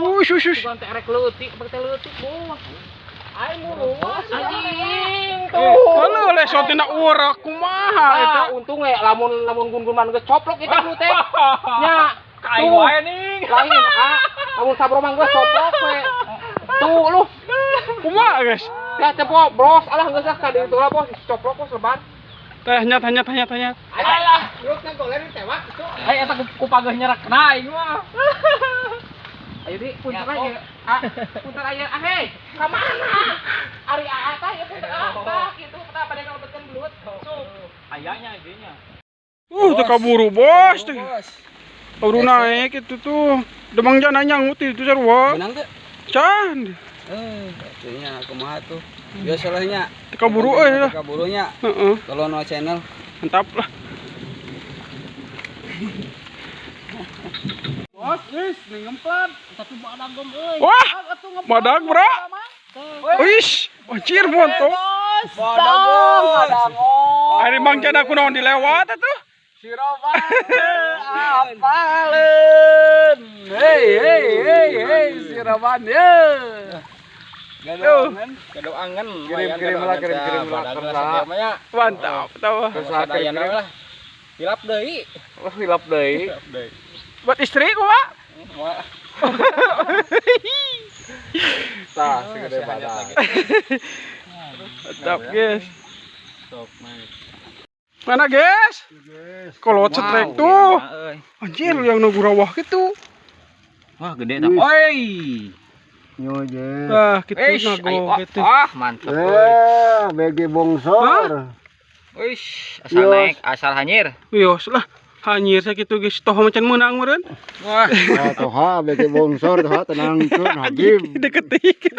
Ush. Bukan teh rek leutik, pakai leutik bos. Aing mulus anjing. Kalau lesot tina urak kumaha eta. Untung we lamun gun-gunan geus coplok eta nu teh. Nya. Kain wae nih. Lain lamun sabro mah geus coplok we. Tuh lu. Kumaha guys? Ya teh bros, alah geus ka di itu lah bos, coplok bos lebar. Teh nyat. Alah, lu kan golerin tewak itu. Ai eta ku pageh nyerak na aing mah. Ayo di punter aja. Punter aja. Hei, ka mana? Ari tah ya punter kitu kenapa pada ngobetkeun belut. Ayahnya idenya. Teu kaburu bos teh. Kaburu naik itu tuh. Demang jangan nyangut itu sarua. Menang teh? Can. Atunya kumaha tuh. Biasalahnya Teu kaburu euy lah. kaburunya. Heeh. Kalau no channel Mantap lah. Bos, guys, ngemplat. Tapi badak gom euy. Wah, badak bro. Wish, anjir montok. badak Ari mangcan aku naon dilewat atuh. Siroban apalen. Hei siroban ye. Gado angen. Kirim lah. Mantap, tahu. lah. Hilap deui. Oh, hilap deui. Buat istri kumaha? Tah, segede badak. Mantap, guys. Mana, guys? Kolot setrek tuh. Anjir, yang nunggu rawah gitu. Wah, gede tah. Oi. Nyoje. Nah, gitu nago gitu. Mantap. BG bongsor. Wis, asal naik, asal hanyir. Yos lah. Hanyir sakitu guys, toh macan menang meureun. Wah, Toha BG bongsor toha tenangkeun Habib. Deketik.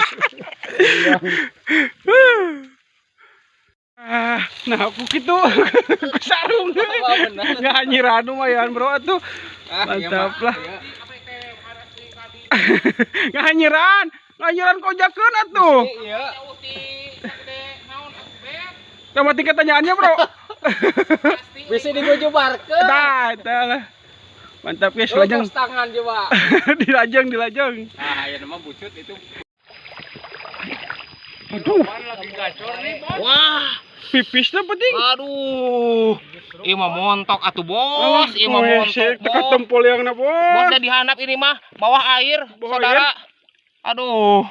Nah aku gitu sarung nggak hanyiran lumayan bro tuh mantap lah nggak hanyiran kojakeun atuh sama tiket tanyaannya bro Bisa digojobarkeun. nah lah mantap guys lajeng tangan coba. dilajeng nah ya nama bucut itu. aduh Lagi gacor nih, Bos. Wah, pipisnya penting aduh. Ieu mah montok atuh bos, ieu mah montok. teka tempol yang na Bos bos udah dihanap ini mah bawah air, Bawah saudara. Aduh.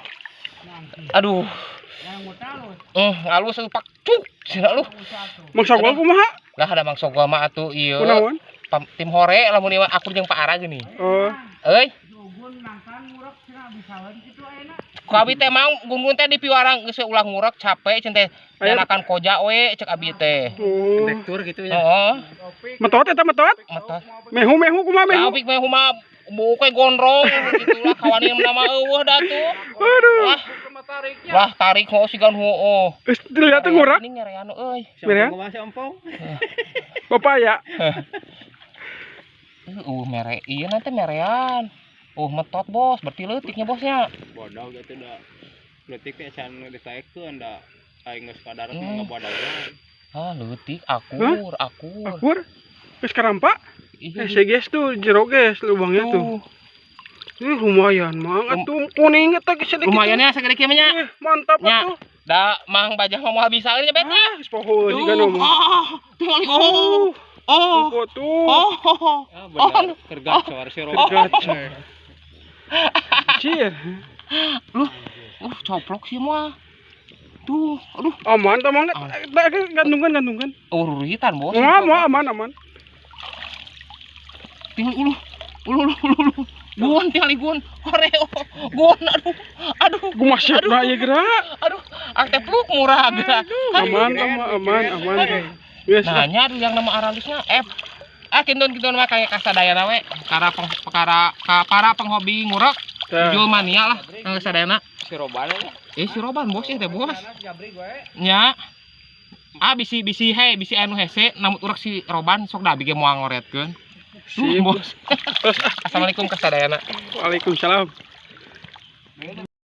Ngalus pak cuk, sira lu. Mang Sogol kumaha Lah ada Mang Sogol mah atuh ieu. kunaon Tim hore lamun ieu aku jeung Pak Ara gini. oh Euy. Ku abi teh mang gungun teh di piwarang geus ulah ngurek capek cen teh nyanakan koja we cek abi teh. Direktur gitu ya. Heeh. metot eta metot Mata. mehu kumaha mehu Abik mah huma buke gondrong gitulah kawanin nama eueuh da tuh. aduh Wah tarik ho sigan heueuh. geus dilihat teh ngurak Ini ngerean euy. Mere Masih ompong. bapak ya Mere ieu nanti merean. Metot bos, berarti leutiknya bosnya. Bodoh gitu dah. Letik teh can ditaekeun da. Aing geus kadar ngabodagan. Leutik akur. akur geus karampa Iya. guys tuh jero guys lubangnya tuh lumayan mang atuh kuning eta geus sedikit Lumayan ya segede kieu nya. mantap Nya. atuh Da mang bajah mah moal bisa nya bet nya. geus poho jiga nu Tinggal tuh Ah bener. Kergacor si Rob. gacor Cir, coplok sih mah. Tuh, aduh. aman tamang gantungkan. Ruritan bos. Aman. Tinggal ulu. Gun tinggal gun. Koreo. Gun aduh. Gua masih na ieu gerak. Aduh, arte pluk murah geura. Aman. Yes. Nah, nya yang nama aralisnya F. Kinton mah kayak kasadayana we. Para penghobi ngurek. Jual mania lah kang kasadayana. Si Roban. Si Roban bos teh bos. Nya. Bisi anu hese namun urek si Roban sok da bige moal ngoretkeun. Bos. Assalamualaikum kasadayana. Waalaikumsalam.